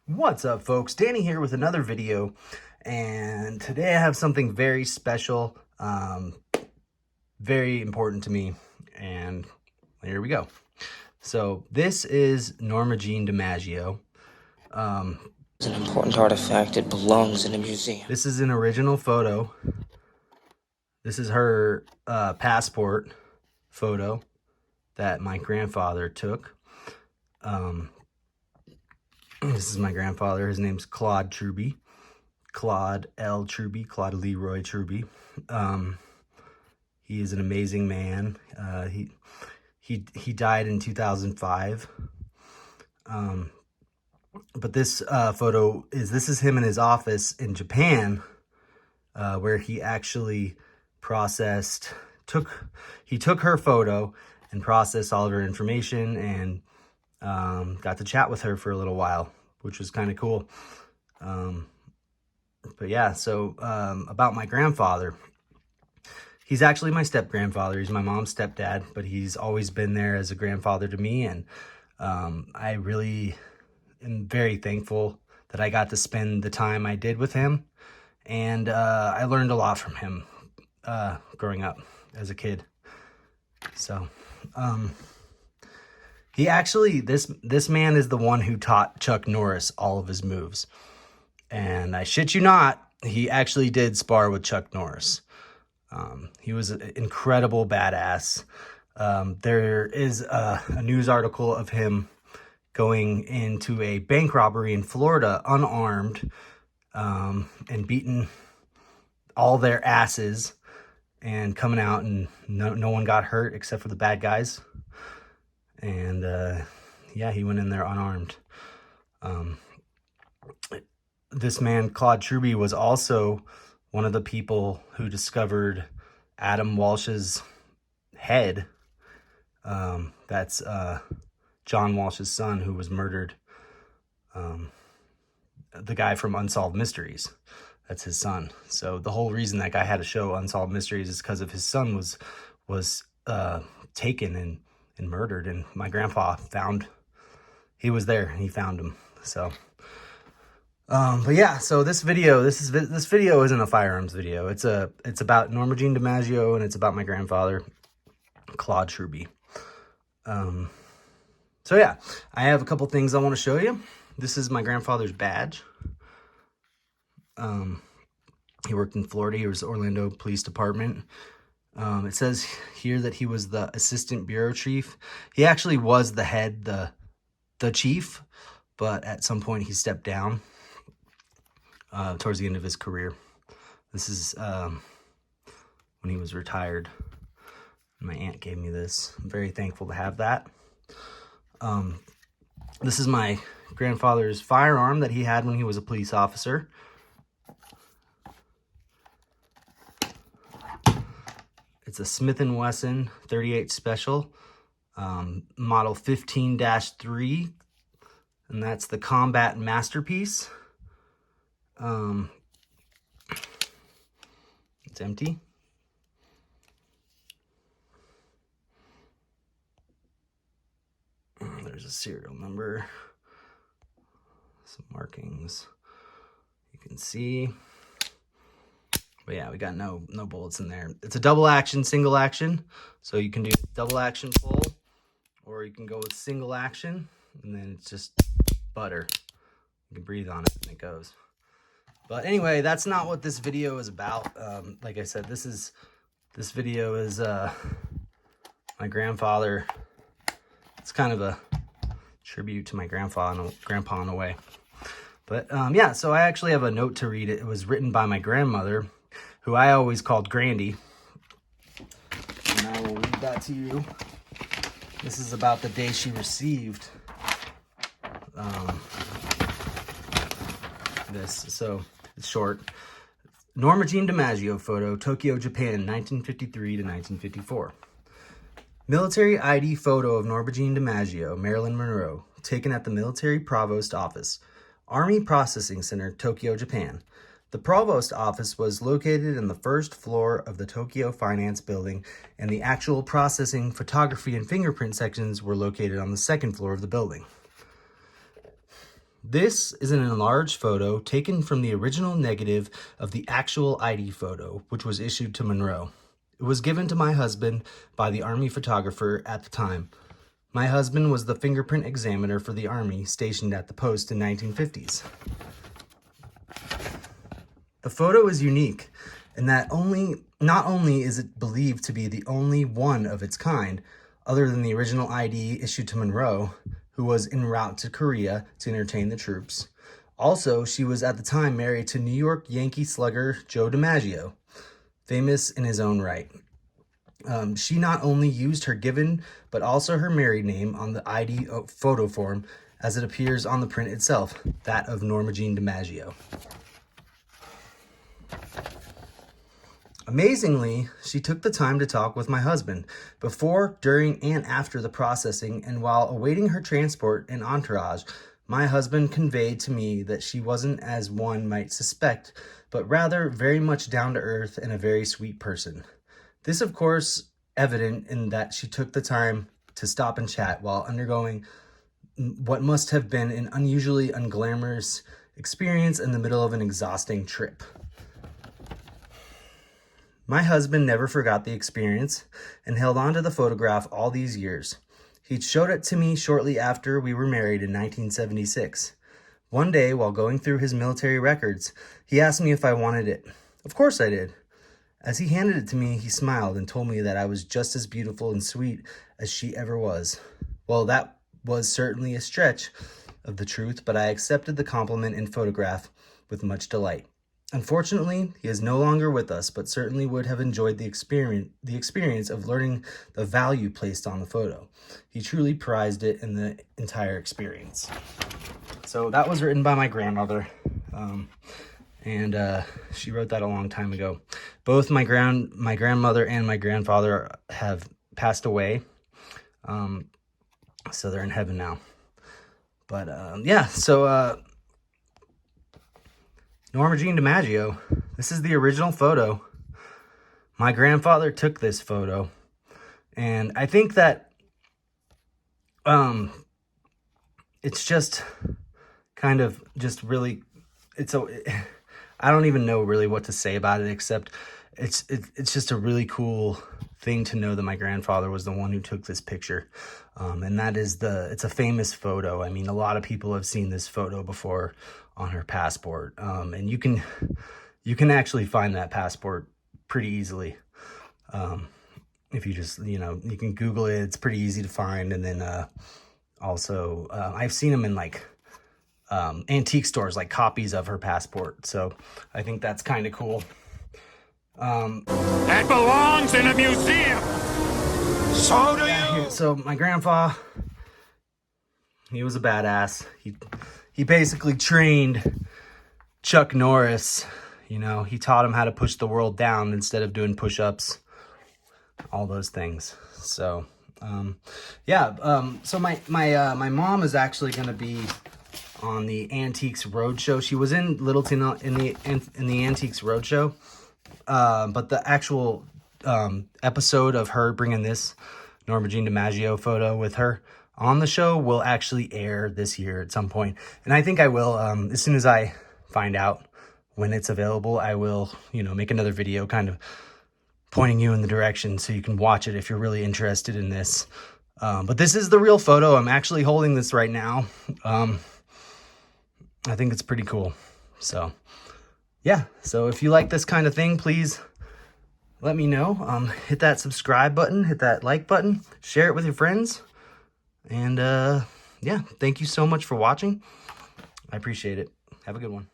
What's up, folks? Danny here with another video, and today I have something very special, very important to me, and here we go. So this is Norma Jeane DiMaggio. It's an important artifact. It belongs in a museum. This is an original photo. This is her passport photo that my grandfather took. This is my grandfather. His name's Claude Trubey. Claude L Trubey, Claude Leroy Trubey. He is an amazing man. He died in 2005. But this photo is him in his office in Japan, where he actually took her photo and processed all of her information and got to chat with her for a little while, which was kind of cool. But yeah, so about my grandfather. He's actually my step-grandfather. He's my mom's stepdad, but he's always been there as a grandfather to me, and I really am very thankful that I got to spend the time I did with him, and I learned a lot from him growing up as a kid. So he actually, this man is the one who taught Chuck Norris all of his moves. And I shit you not, he actually did spar with Chuck Norris. He was an incredible badass. There is a news article of him going into a bank robbery in Florida unarmed, and beating all their asses and coming out, and no one got hurt except for the bad guys. And yeah, he went in there unarmed. This man, Claude Trubey, was also one of the people who discovered Adam Walsh's head. That's John Walsh's son, who was murdered. The guy from Unsolved Mysteries. That's his son. So the whole reason that guy had a show, Unsolved Mysteries, is because of his son was taken and murdered. And my grandpa he was there and he found him. So but yeah, so this video isn't a firearms video. It's about Norma Jeane DiMaggio, and it's about my grandfather, Claude Trubey. So yeah, I have a couple things I want to show you. This is my grandfather's badge. He worked in Florida. He was Orlando Police Department. It says here that he was the assistant bureau chief. He actually was the head, the chief, but at some point he stepped down. Towards the end of his career. This is when he was retired. My aunt gave me this. I'm very thankful to have that. This is my grandfather's firearm that he had when he was a police officer. It's a Smith & Wesson 38 Special, model 15-3, and that's the Combat Masterpiece. It's empty. There's a serial number, some markings you can see. But yeah, we got no bullets in there. It's a double action, single action. So you can do double action pull, or you can go with single action, and then it's just butter. You can breathe on it and it goes. But anyway, that's not what this video is about. Like I said, this video is my grandfather. It's kind of a tribute to my grandpa in a way. But yeah, so I actually have a note to read. It was written by my grandmother, who I always called Grandy. And I will read that to you. This is about the day she received this. So it's short. Norma Jeane DiMaggio photo, Tokyo, Japan, 1953 to 1954. Military ID photo of Norma Jeane DiMaggio, Marilyn Monroe, taken at the Military Provost Office, Army Processing Center, Tokyo, Japan. The Provost Office was located in the first floor of the Tokyo Finance Building, and the actual processing, photography, and fingerprint sections were located on the second floor of the building. This is an enlarged photo taken from the original negative of the actual ID photo, which was issued to Monroe. It was given to my husband by the Army photographer at the time. My husband was the fingerprint examiner for the Army stationed at the post in 1950s. The photo is unique in that not only is it believed to be the only one of its kind, other than the original ID issued to Monroe, who was en route to Korea to entertain the troops. Also, she was at the time married to New York Yankee slugger Joe DiMaggio, famous in his own right. She not only used her given, but also her married name on the ID photo form as it appears on the print itself, that of Norma Jeane DiMaggio. Amazingly, she took the time to talk with my husband before, during, and after the processing, and while awaiting her transport and entourage, my husband conveyed to me that she wasn't as one might suspect, but rather very much down to earth and a very sweet person. This, of course, evident in that she took the time to stop and chat while undergoing what must have been an unusually unglamorous experience in the middle of an exhausting trip. My husband never forgot the experience and held on to the photograph all these years. He showed it to me shortly after we were married in 1976. One day, while going through his military records, he asked me if I wanted it. Of course I did. As he handed it to me, he smiled and told me that I was just as beautiful and sweet as she ever was. Well, that was certainly a stretch of the truth, but I accepted the compliment and photograph with much delight. Unfortunately, he is no longer with us, but certainly would have enjoyed the experience of learning the value placed on the photo. He truly prized it in the entire experience. So that was written by my grandmother, and she wrote that a long time ago. Both my grandmother and my grandfather have passed away, so they're in heaven now. But Norma Jeane DiMaggio, this is the original photo. My grandfather took this photo, and I think that it's just kind of just really, I don't even know really what to say about it, except it's just a really cool thing to know that my grandfather was the one who took this picture. And that is it's a famous photo. I mean, a lot of people have seen this photo before on her passport. And you can actually find that passport pretty easily. If you just, you can Google it, it's pretty easy to find. And then, also, I've seen them in like, antique stores, like copies of her passport. So I think that's kind of cool. That belongs in a museum. So do you. So my grandpa, he was a badass. He basically trained Chuck Norris. He taught him how to push the world down instead of doing push-ups, all those things. So, so my mom is actually going to be on the Antiques Roadshow. She was in Littleton in the Antiques Roadshow, but the actual episode of her bringing this Norma Jeane DiMaggio photo with her on the show will actually air this year at some point. And I think I will, as soon as I find out when it's available, I will, make another video kind of pointing you in the direction so you can watch it if you're really interested in this. But this is the real photo. I'm actually holding this right now. I think it's pretty cool. So, yeah. So if you like this kind of thing, please let me know. Hit that subscribe button, hit that like button, share it with your friends. And, thank you so much for watching. I appreciate it. Have a good one.